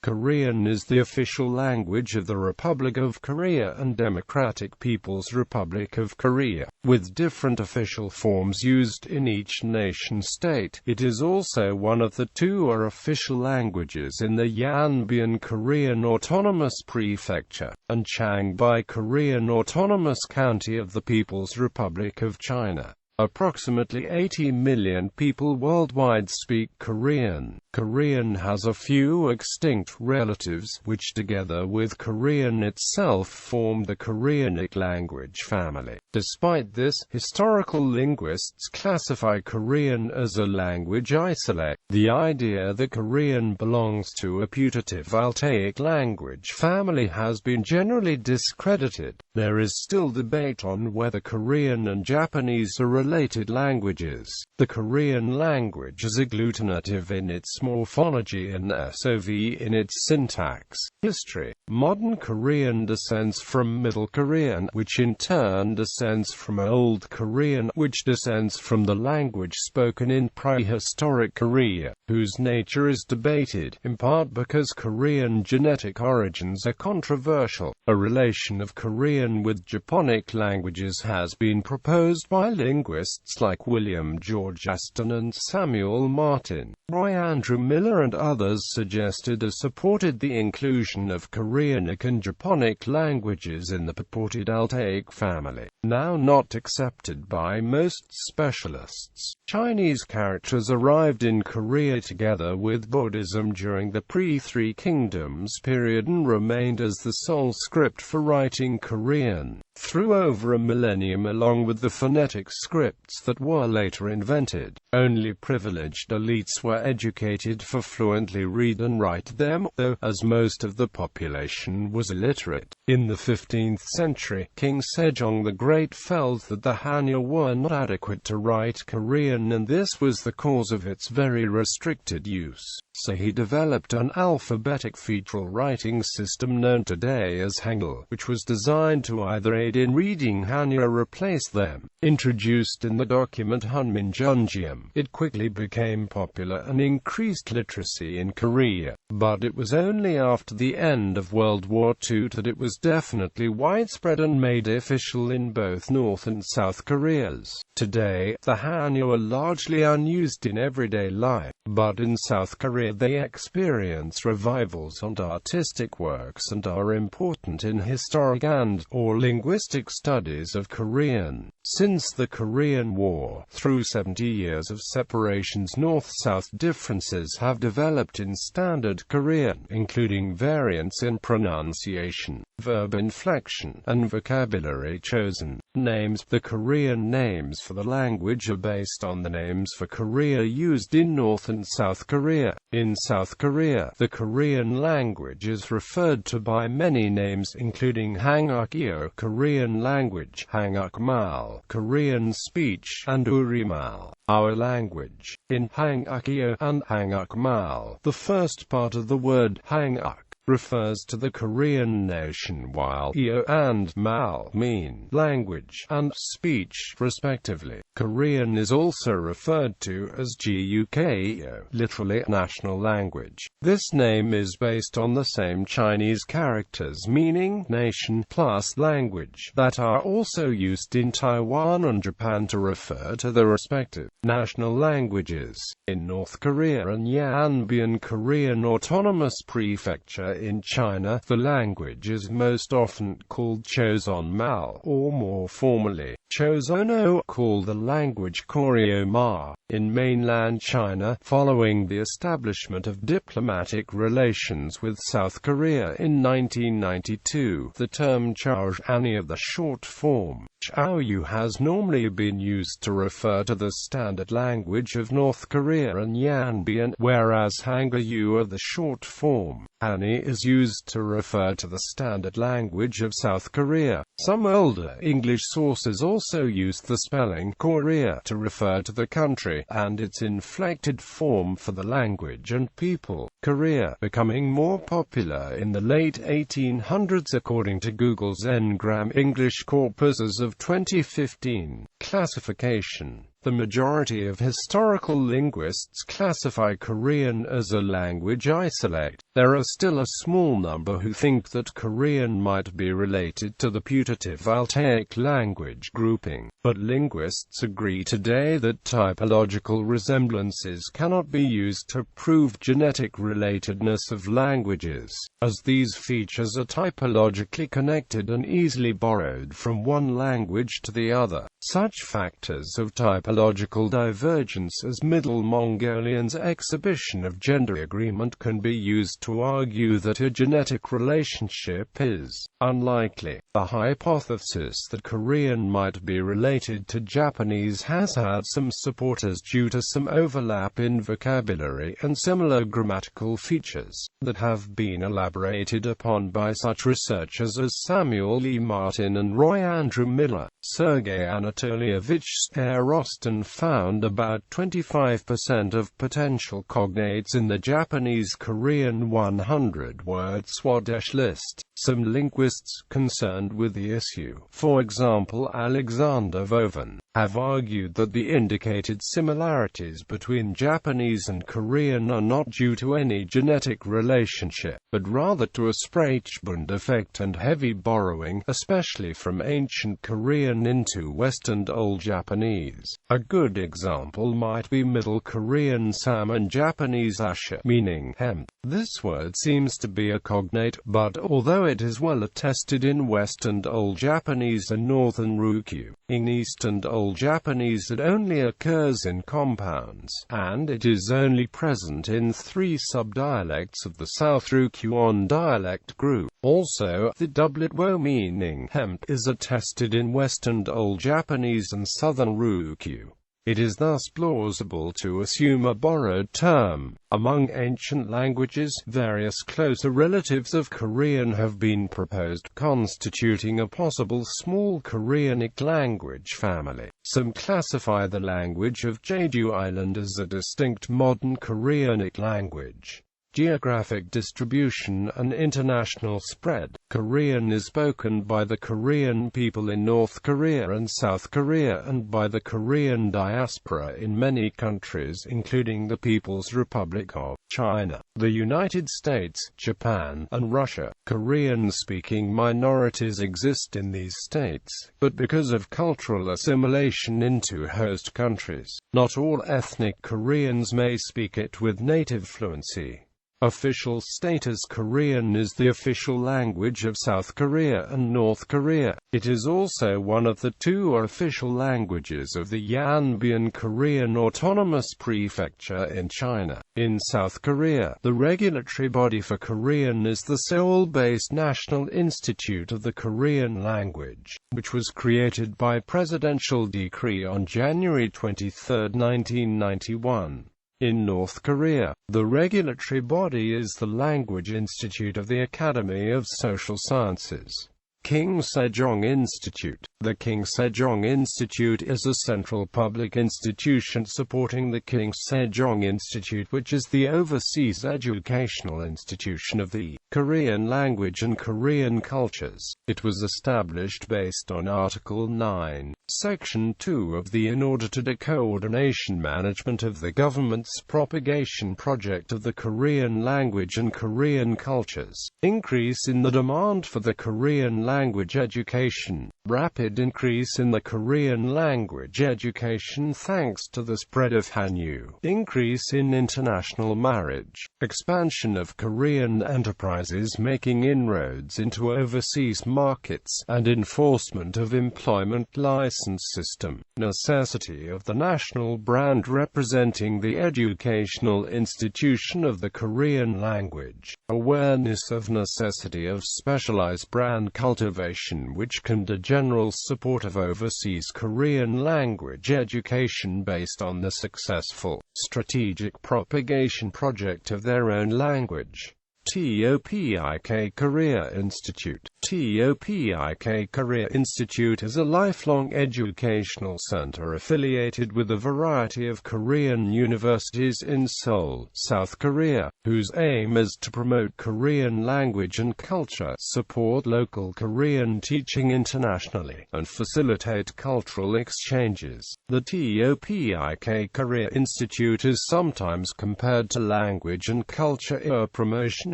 Korean is the official language of the Republic of Korea and Democratic People's Republic of Korea, with different official forms used in each nation-state. It is also one of the two official languages in the Yanbian Korean Autonomous Prefecture and Changbai Korean Autonomous County of the People's Republic of China. Approximately 80 million people worldwide speak Korean. Korean has a few extinct relatives, which together with Korean itself form the Koreanic language family. Despite this, historical linguists classify Korean as a language isolate. The idea that Korean belongs to a putative Altaic language family has been generally discredited. There is still debate on whether Korean and Japanese are related languages. The Korean language is agglutinative in its morphology and SOV in its syntax. History. Modern Korean descends from Middle Korean, which in turn descends from Old Korean, which descends from the language spoken in prehistoric Korea, whose nature is debated, in part because Korean genetic origins are controversial. A relation of Korean with Japonic languages has been proposed by linguists like William George Aston and Samuel Martin. Roy Andrew Miller and others suggested or supported the inclusion of Koreanic and Japonic languages in the purported Altaic family, now not accepted by most specialists. Chinese characters arrived in Korea together with Buddhism during the pre-Three Kingdoms period and remained as the sole script for writing Korean through over a millennium, along with the phonetic scripts that were later invented. Only privileged elites were educated for fluently read and write them, though, as most of the population was illiterate. In the 15th century, King Sejong the Great felt that the Hanja were not adequate to write Korean, and this was the cause of its very restricted use. So he developed an alphabetic feudal writing system known today as Hangul, which was designed to either aid in reading Hanja or replace them. Introduced in the document Hunminjeongeum, it quickly became popular and increased literacy in Korea. But it was only after the end of World War II that it was definitely widespread and made official in both North and South Koreas. Today, the Hanja are largely unused in everyday life, but in South Korea they experience revivals and artistic works and are important in historic and/or linguistic studies of Korean. Since the Korean War, through 70 years of separations, North-South differences have developed in Standard Korean, including variants in pronunciation, verb inflection, and vocabulary chosen. Names. The Korean names for the language are based on the names for Korea used in North and South Korea. In South Korea, the Korean language is referred to by many names, including Hangukeo, Korean language, Hangukmal, Korean speech, and Urimal, our language. In Hangukeo and Hangukmal, the first part of the word Hanguk refers to the Korean nation, while Eo and Mal mean language and speech, respectively. Korean is also referred to as Gukeo, literally national language. This name is based on the same Chinese characters meaning nation plus language that are also used in Taiwan and Japan to refer to the respective national languages. In North Korea and Yanbian Korean Autonomous Prefecture in China, the language is most often called Choson-mal, or more formally, Chosono, called the language Koryo-ma. In mainland China, following the establishment of diplomatic relations with South Korea in 1992, the term Chaozhani of the short form Chaoyu has normally been used to refer to the standard language of North Korea and Yanbian, whereas Hangul of the short form Hani is used to refer to the standard language of South Korea. Some older English sources also used the spelling Korea to refer to the country and its inflected form for the language and people. Korea becoming more popular in the late 1800s according to Google's Ngram English corpus as of 2015. Classification. The majority of historical linguists classify Korean as a language isolate. There are still a small number who think that Korean might be related to the putative Altaic language grouping, but linguists agree today that typological resemblances cannot be used to prove genetic relatedness of languages, as these features are typologically connected and easily borrowed from one language to the other. Such factors of typological divergence as Middle Mongolian's exhibition of gender agreement can be used to argue that a genetic relationship is unlikely. The hypothesis that Korean might be related to Japanese has had some supporters due to some overlap in vocabulary and similar grammatical features that have been elaborated upon by such researchers as Samuel E. Martin and Roy Andrew Miller. Sergei Anatolievich Starostin found about 25% of potential cognates in the Japanese-Korean 100-word Swadesh list. Some linguists concerned with the issue, for example Alexander Vovan, have argued that the indicated similarities between Japanese and Korean are not due to any genetic relationship, but rather to a Sprachbund effect and heavy borrowing, especially from ancient Korean into Western Old Japanese. A good example might be Middle Korean sam and Japanese asha, meaning hemp. This word seems to be a cognate, but although it is well attested in West and Old Japanese and Northern Ryukyu, in East and Old Japanese it only occurs in compounds, and it is only present in 3 subdialects of the South Ryukyuan dialect group. Also, the doublet wo meaning hemp is attested in West and Old Japanese and Southern Ryukyu. It is thus plausible to assume a borrowed term. Among ancient languages, various closer relatives of Korean have been proposed, constituting a possible small Koreanic language family. Some classify the language of Jeju Island as a distinct modern Koreanic language. Geographic distribution and international spread. Korean is spoken by the Korean people in North Korea and South Korea and by the Korean diaspora in many countries including the People's Republic of China, the United States, Japan, and Russia. Korean-speaking minorities exist in these states, but because of cultural assimilation into host countries, not all ethnic Koreans may speak it with native fluency. Official status: Korean is the official language of South Korea and North Korea. It is also one of the 2 official languages of the Yanbian Korean Autonomous Prefecture in China. In South Korea, the regulatory body for Korean is the Seoul-based National Institute of the Korean Language, which was created by presidential decree on January 23, 1991. In North Korea, the regulatory body is the Language Institute of the Academy of Social Sciences. King Sejong Institute. The King Sejong Institute is a central public institution supporting the King Sejong Institute, which is the overseas educational institution of the Korean language and Korean cultures. It was established based on Article 9, Section 2 of the In order to coordination management of the government's propagation project of the Korean language and Korean cultures. Increase in the demand for the Korean language education. Rapid increase in the Korean language education thanks to the spread of Hanyu. Increase in international marriage. Expansion of Korean enterprises making inroads into overseas markets, and enforcement of employment license system. Necessity of the national brand representing the educational institution of the Korean language. Awareness of necessity of specialized brand cultivation which can do general support of overseas Korean language education based on the successful strategic propagation project of their own language. Topik Korea Institute. Topik Korea Institute is a lifelong educational center affiliated with a variety of Korean universities in Seoul, South Korea, whose aim is to promote Korean language and culture, support local Korean teaching internationally, and facilitate cultural exchanges. The Topik Korea Institute is sometimes compared to language and culture promotion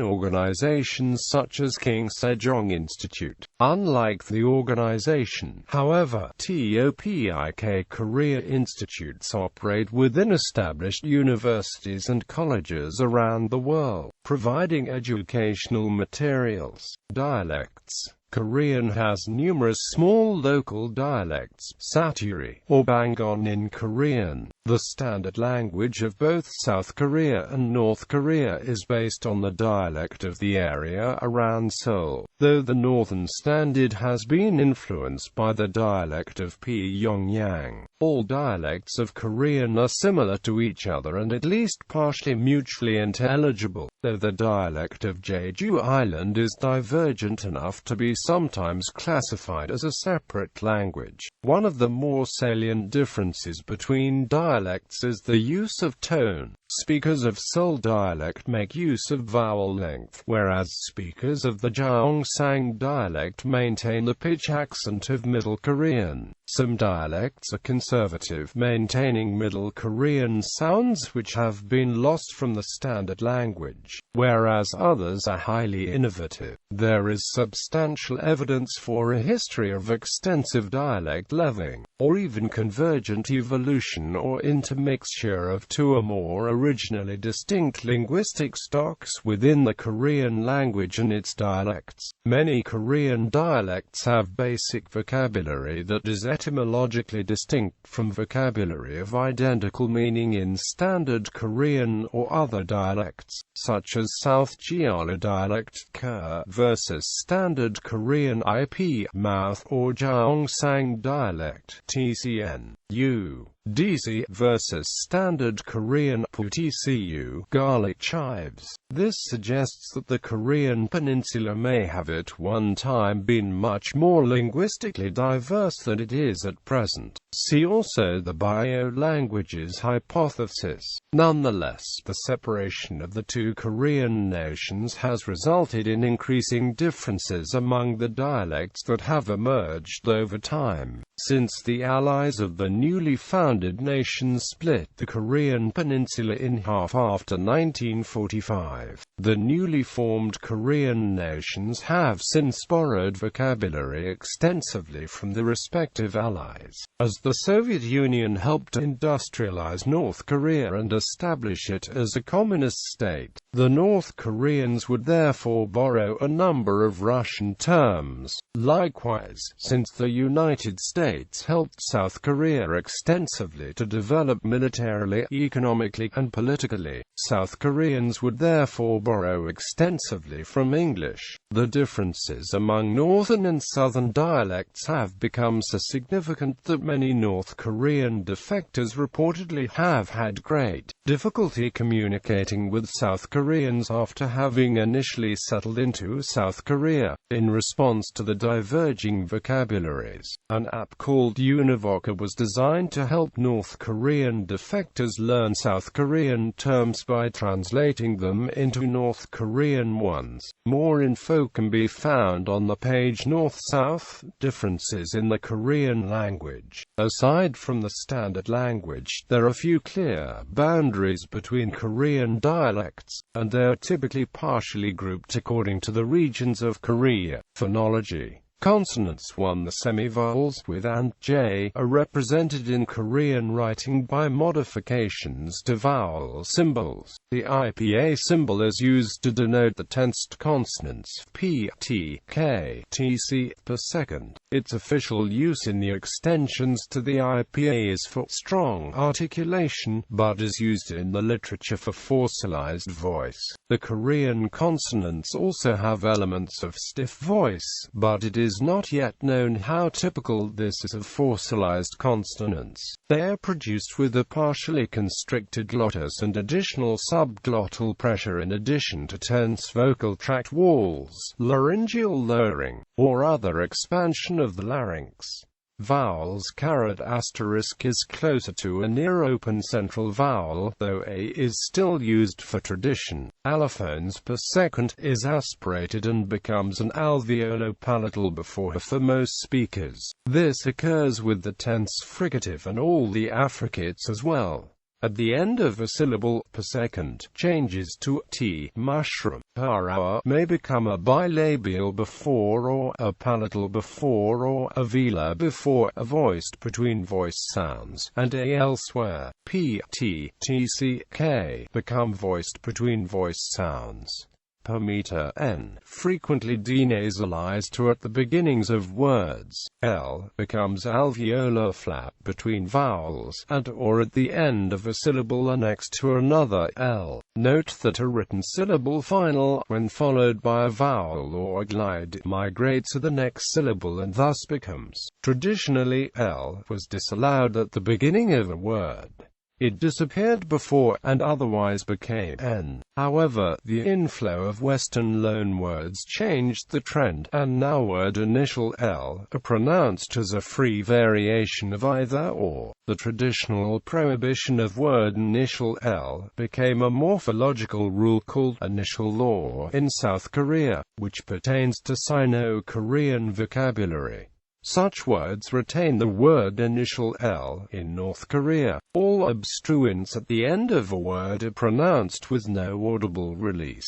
organizations such as King Sejong Institute. Unlike the organization, however, Topik Korea Institutes operate within established universities and colleges around the world, providing educational materials. Dialects. Korean has numerous small local dialects, Saturi, or Bangon in Korean. The standard language of both South Korea and North Korea is based on the dialect of the area around Seoul, though the Northern Standard has been influenced by the dialect of Pyongyang. All dialects of Korean are similar to each other and at least partially mutually intelligible, though the dialect of Jeju Island is divergent enough to be sometimes classified as a separate language. One of the more salient differences between dialects is the use of tone. Speakers of Seoul dialect make use of vowel length, whereas speakers of the Gyeongsang dialect maintain the pitch accent of Middle Korean. Some dialects are conservative, maintaining Middle Korean sounds which have been lost from the standard language, whereas others are highly innovative. There is substantial evidence for a history of extensive dialect leveling, or even convergent evolution or intermixture of two or more originally distinct linguistic stocks within the Korean language and its dialects. Many Korean dialects have basic vocabulary that is etymologically distinct from vocabulary of identical meaning in Standard Korean or other dialects, such as South Jeolla dialect K versus Standard Korean IP mouth or Gyeongsang dialect TCN U. DC versus Standard Korean PTCU garlic chives. This suggests that the Korean peninsula may have at one time been much more linguistically diverse than it is at present. See also the bio-languages hypothesis. Nonetheless, the separation of the two Korean nations has resulted in increasing differences among the dialects that have emerged over time. Since the allies of the newly founded nation split the Korean peninsula in half after 1945, the newly formed Korean nations have since borrowed vocabulary extensively from the respective allies. As the Soviet Union helped industrialize North Korea and establish it as a communist state, the North Koreans would therefore borrow a number of Russian terms. Likewise, since the United States helped South Korea extensively to develop militarily, economically, and politically, South Koreans would therefore borrow extensively from English. The differences among Northern and Southern dialects have become so significant that many North Korean defectors reportedly have had great difficulty communicating with South Koreans after having initially settled into South Korea. In response to the diverging vocabularies, an app called Univoca was designed to help North Korean defectors learn South Korean terms by translating them into North Korean ones. More info can be found on the page North-South Differences in the Korean language. Aside from the standard language, there are few clear boundaries between Korean dialects, and they are typically partially grouped according to the regions of Korea. Phonology. Consonants 1. The semivowels with and j are represented in Korean writing by modifications to vowel symbols. The IPA symbol is used to denote the tensed consonants p, t, k, tc per second. Its official use in the extensions to the IPA is for strong articulation, but is used in the literature for fossilized voice. The Korean consonants also have elements of stiff voice, but it is not yet known how typical this is of fossilized consonants. They are produced with a partially constricted glottis and additional subglottal pressure in addition to tense vocal tract walls, laryngeal lowering, or other expansion of the larynx. Vowels ** is closer to a near-open central vowel, though A is still used for tradition. Allophones per second is aspirated and becomes an alveolo-palatal before H for most speakers. This occurs with the tense fricative and all the affricates as well. At the end of a syllable per second, changes to t, mushroom, per hour, may become a bilabial before or a palatal before or a velar before a voiced between voice sounds, and a elsewhere, p, t, tc, k, become voiced between voice sounds. Per meter, n, frequently denasalized to at the beginnings of words. L becomes alveolar flap between vowels, and or at the end of a syllable annexed to another L. Note that a written syllable final, when followed by a vowel or glide, migrates to the next syllable and thus becomes. Traditionally, L was disallowed at the beginning of a word. It disappeared before, and otherwise became N. However, the inflow of Western loanwords changed the trend, and now word initial L are pronounced as a free variation of either or. The traditional prohibition of word initial L became a morphological rule called initial law in South Korea, which pertains to Sino-Korean vocabulary. Such words retain the word initial L. In North Korea, all obstruents at the end of a word are pronounced with no audible release.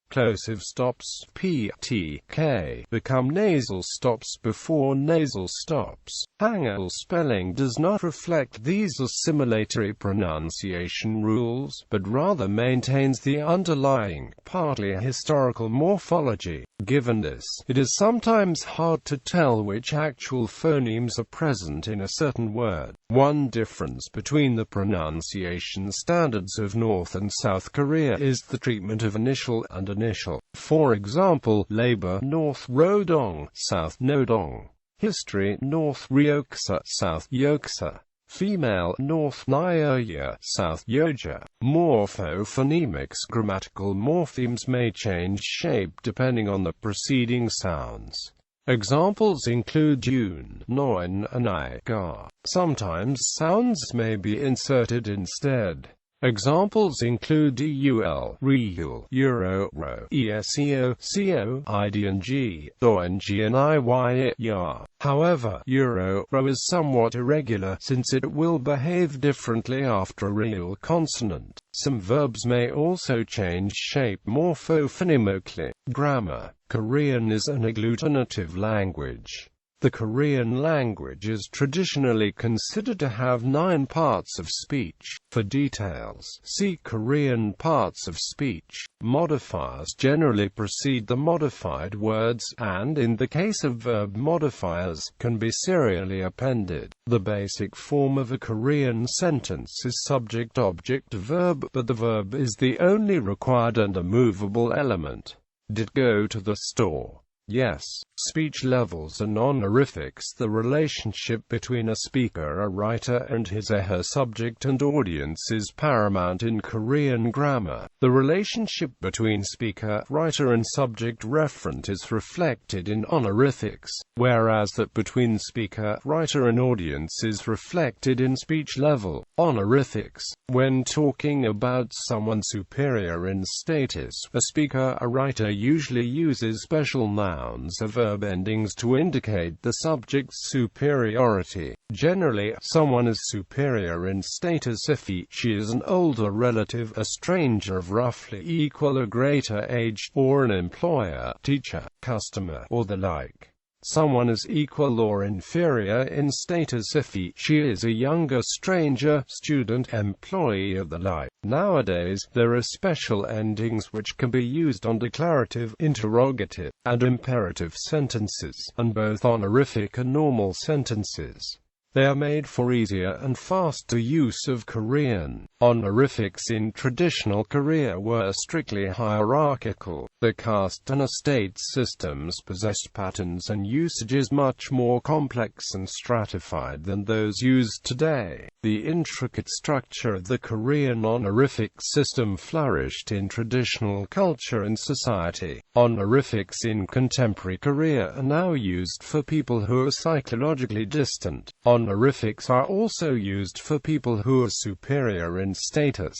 Plosive stops, p, t, k, become nasal stops before nasal stops. Hangul spelling does not reflect these assimilatory pronunciation rules, but rather maintains the underlying, partly historical morphology. Given this, it is sometimes hard to tell which actual phonemes are present in a certain word. One difference between the pronunciation standards of North and South Korea is the treatment of initial and initial. For example, labor North Rodong, South Nodong. History North Ryoksa, South Yoksa. Female North Nyoya, South Yoja. Morphophonemics grammatical morphemes may change shape depending on the preceding sounds. Examples include yun, noin, and I, ga. Sometimes sounds may be inserted instead. Examples include eul, reul, euro, ro, eseo, co, id and g, ong and iy, ya. However, euro, ro is somewhat irregular, since it will behave differently after a real consonant. Some verbs may also change shape morphophonемically. Grammar. Korean is an agglutinative language. The Korean language is traditionally considered to have 9 parts of speech. For details, see Korean parts of speech. Modifiers generally precede the modified words, and in the case of verb modifiers, can be serially appended. The basic form of a Korean sentence is subject-object-verb, but the verb is the only required and immovable element. Did go to the store? Yes. Speech levels and honorifics. The relationship between a speaker, a writer, and his or her subject and audience is paramount in Korean grammar. The relationship between speaker, writer, and subject referent is reflected in honorifics, whereas that between speaker, writer, and audience is reflected in speech level honorifics. When talking about someone superior in status, a speaker, a writer usually uses special nouns or verb endings to indicate the subject's superiority. Generally, someone is superior in status if she is an older relative, a stranger of roughly equal or greater age, or an employer, teacher, customer, or the like. Someone is equal or inferior in status if she is a younger stranger, student, employee, or the like. Nowadays, there are special endings which can be used on declarative, interrogative, and imperative sentences, and both honorific and normal sentences. They are made for easier and faster use of Korean. Honorifics in traditional Korea were strictly hierarchical. The caste and estate systems possessed patterns and usages much more complex and stratified than those used today. The intricate structure of the Korean honorific system flourished in traditional culture and society. Honorifics in contemporary Korea are now used for people who are psychologically distant. Honorifics are also used for people who are superior in status.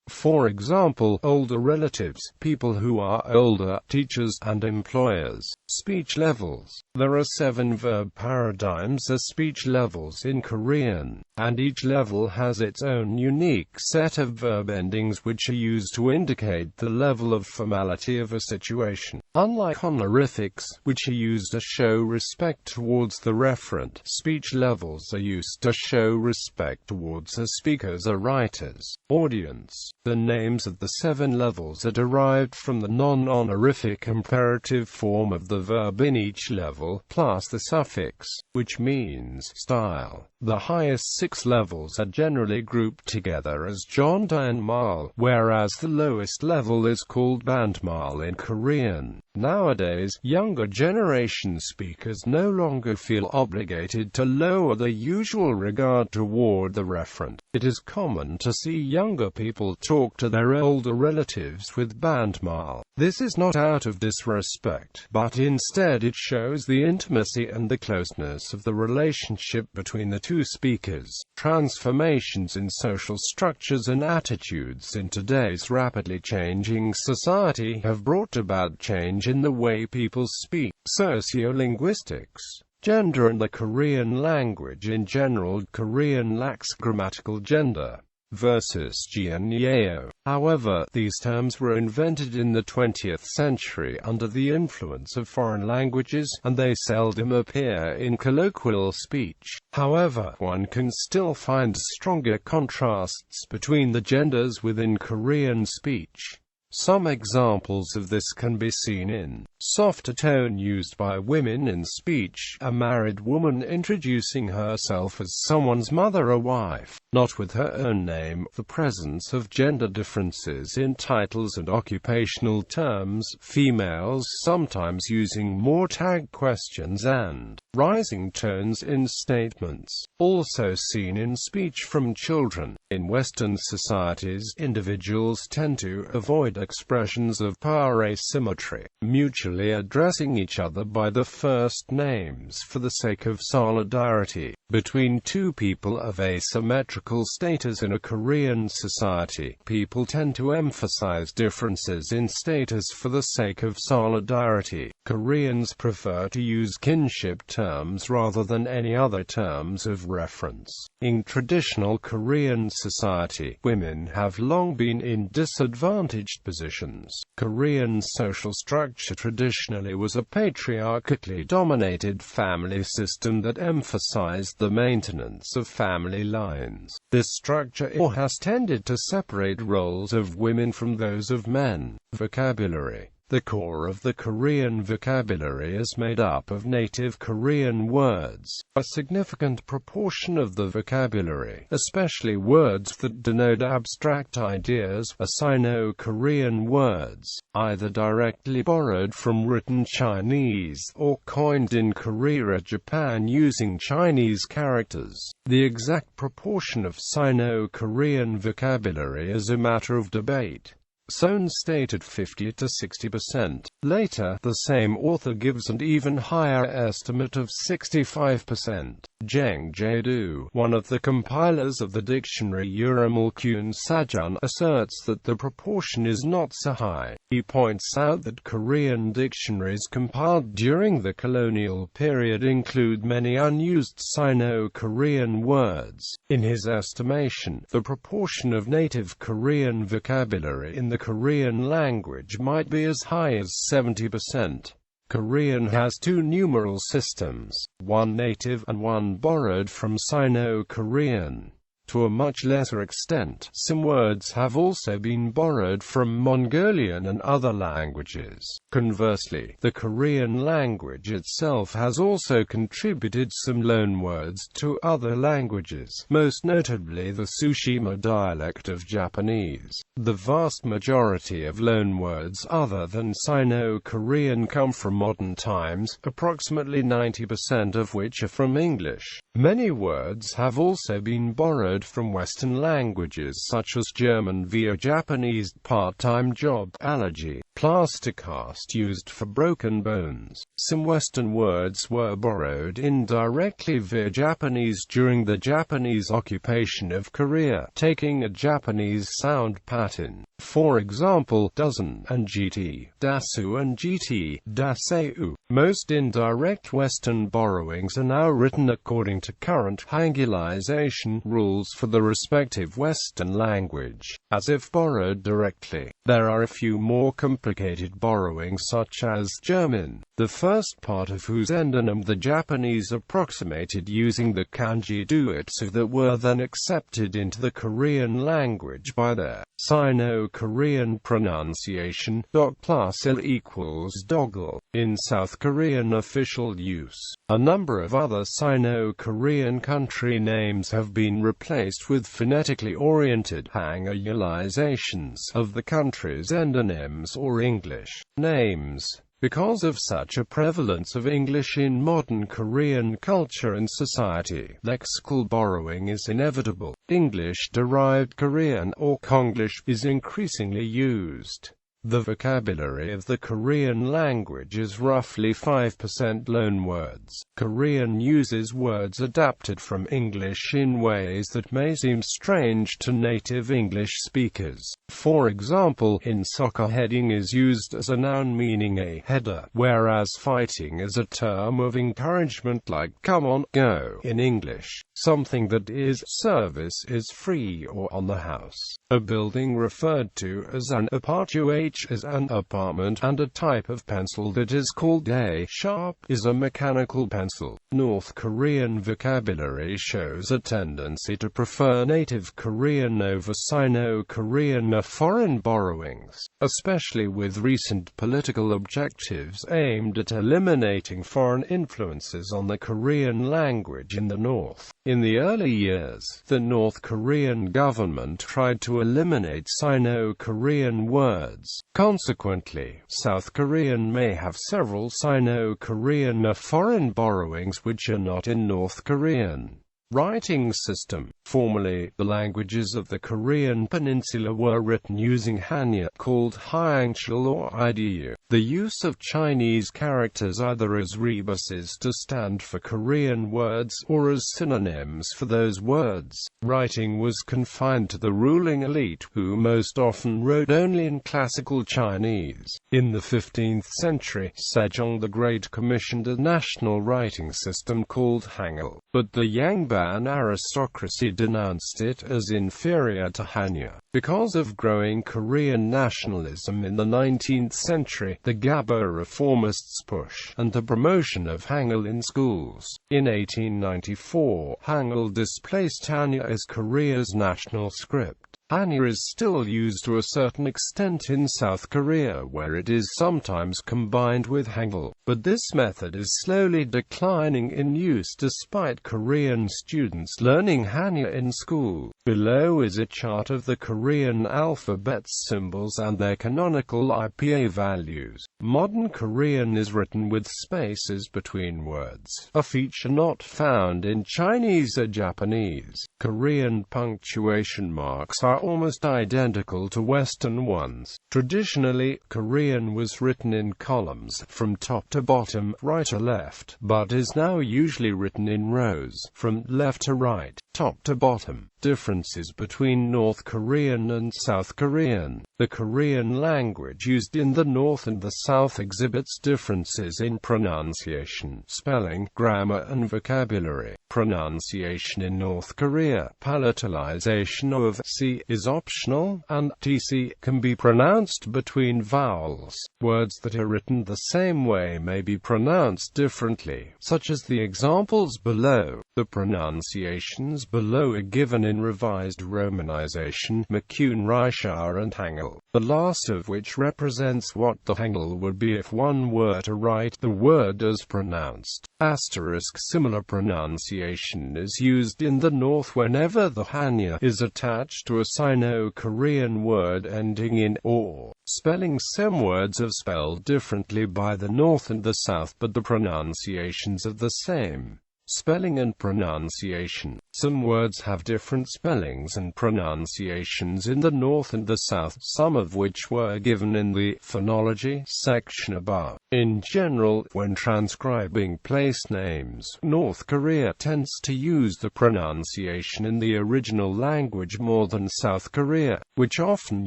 For example, older relatives, people who are older, teachers, and employers. Speech levels. There are 7 verb paradigms as speech levels in Korean, and each level has its own unique set of verb endings which are used to indicate the level of formality of a situation. Unlike honorifics, which are used to show respect towards the referent, speech levels are used to show respect towards the speakers or writers' audience. The names of the 7 levels are derived from the non-honorific imperative form of the verb in each level, plus the suffix, which means style. The highest 6 levels are generally grouped together as Jondanmal, whereas the lowest level is called Bandmal in Korean. Nowadays, younger generation speakers no longer feel obligated to lower the usual regard toward the referent. It is common to see younger people talk to their older relatives with Bandmal. This is not out of disrespect, but instead it shows the intimacy and the closeness of the relationship between the two speakers. Transformations in social structures and attitudes in today's rapidly changing society have brought about change in the way people speak. Sociolinguistics. Gender and the Korean language in general. Korean lacks grammatical gender versus Jian-yeo. However, these terms were invented in the 20th century under the influence of foreign languages, and they seldom appear in colloquial speech. However, one can still find stronger contrasts between the genders within Korean speech. Some examples of this can be seen in softer tone used by women in speech, a married woman introducing herself as someone's mother or wife, not with her own name, the presence of gender differences in titles and occupational terms, females sometimes using more tag questions, and rising tones in statements, also seen in speech from children. In Western societies, individuals tend to avoid expressions of power asymmetry, mutually addressing each other by the first names for the sake of solidarity. Between two people of asymmetrical status in a Korean society, people tend to emphasize differences in status for the sake of solidarity. Koreans prefer to use kinship terms rather than any other terms of reference. In traditional Korean society, women have long been in disadvantaged positions. Korean social structure traditionally was a patriarchally dominated family system that emphasized the maintenance of family lines. This structure has tended to separate roles of women from those of men. Vocabulary. The core of the Korean vocabulary is made up of native Korean words. A significant proportion of the vocabulary, especially words that denote abstract ideas, are Sino-Korean words, either directly borrowed from written Chinese, or coined in Korea or Japan using Chinese characters. The exact proportion of Sino-Korean vocabulary is a matter of debate. Some state at 50 to 60%. Later, the same author gives an even higher estimate of 65%. Jang Jae-do, one of the compilers of the dictionary Uramulkyun Sajun, asserts that the proportion is not so high. He points out that Korean dictionaries compiled during the colonial period include many unused Sino-Korean words. In his estimation, the proportion of native Korean vocabulary in the Korean language might be as high as 70%. Korean has two numeral systems, one native and one borrowed from Sino-Korean. to a much lesser extent. Some words have also been borrowed from Mongolian and other languages. Conversely, the Korean language itself has also contributed some loanwords to other languages, most notably the Tsushima dialect of Japanese. The vast majority of loanwords other than Sino-Korean come from modern times, approximately 90% of which are from English. Many words have also been borrowed from Western languages such as German via Japanese part-time job, allergy, plaster cast used for broken bones. Some Western words were borrowed indirectly via Japanese during the Japanese occupation of Korea, taking a Japanese sound pattern. For example, dozen and GT, dasu and GT, daseu. Most indirect Western borrowings are now written according to current Hangulization rules for the respective Western language, as if borrowed directly. There are a few more complicated borrowings such as German, the first part of whose endonym the Japanese approximated using the kanji duitsu that were then accepted into the Korean language by their Sino-Korean pronunciation, +il equals doggle, in South Korean official use. A number of other Sino-Korean country names have been replaced with phonetically oriented Hangulalizations of the country's endonyms or English names. Because of such a prevalence of English in modern Korean culture and society, lexical borrowing is inevitable. English-derived Korean or Konglish is increasingly used. The vocabulary of the Korean language is roughly 5% loanwords. Korean uses words adapted from English in ways that may seem strange to native English speakers. For example, in soccer, heading is used as a noun meaning a header, whereas fighting is a term of encouragement like come on, go in English. Something that is service is free or on the house. A building referred to as an apartment is an apartment, and a type of pencil that is called a sharp is a mechanical pencil. North Korean vocabulary shows a tendency to prefer native Korean over Sino-Korean or foreign borrowings, especially with recent political objectives aimed at eliminating foreign influences on the Korean language in the North. In the early years, the North Korean government tried to eliminate Sino-Korean words. Consequently, South Korean may have several Sino-Korean or foreign borrowings which are not in North Korean. Writing system. Formerly, the languages of the Korean peninsula were written using Hanja, called Hangul or Idu. The use of Chinese characters either as rebuses to stand for Korean words or as synonyms for those words. Writing was confined to the ruling elite, who most often wrote only in classical Chinese. In the 15th century, Sejong the Great commissioned a national writing system called Hangul, but the Yanbian aristocracy denounced it as inferior to Hanja. Because of growing Korean nationalism in the 19th century, the Gabo reformists push and the promotion of Hangul in schools. In 1894, Hangul displaced Hanja as Korea's national script. Hanja is still used to a certain extent in South Korea, where it is sometimes combined with Hangul, but this method is slowly declining in use despite Korean students learning Hanja in school. Below is a chart of the Korean alphabet's symbols and their canonical IPA values. Modern Korean is written with spaces between words, a feature not found in Chinese or Japanese. Korean punctuation marks are almost identical to Western ones. Traditionally, Korean was written in columns, from top to bottom, right to left, but is now usually written in rows, from left to right, top to bottom. Differences between North Korean and South Korean. The Korean language used in the North and the South exhibits differences in pronunciation, spelling, grammar and vocabulary. Pronunciation in North Korea, palatalization of ch is optional, and tc can be pronounced between vowels. Words that are written the same way may be pronounced differently, such as the examples below. The pronunciations below are given in revised romanization, McCune Reischauer and Hangul, the last of which represents what the Hangul would be if one were to write the word as pronounced. Asterisk. Similar pronunciation is used in the North whenever the Hanya is attached to a Sino-Korean word ending in or. Spelling. Some words are spelled differently by the North and the South, but the pronunciations are the same. Spelling and pronunciation. Some words have different spellings and pronunciations in the North and the South, some of which were given in the phonology section above. In general, when transcribing place names, North Korea tends to use the pronunciation in the original language more than South Korea, which often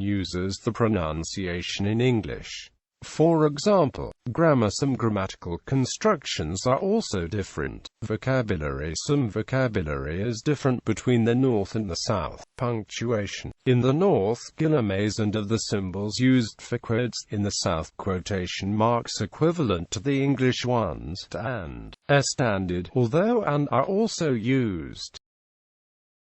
uses the pronunciation in English. For example, grammar. Some grammatical constructions are also different. Vocabulary. Some vocabulary is different between the North and the South. Punctuation. In the North, guillemets and other symbols used for quotes. In the South, quotation marks equivalent to the English ones, and, standard, although and are also used.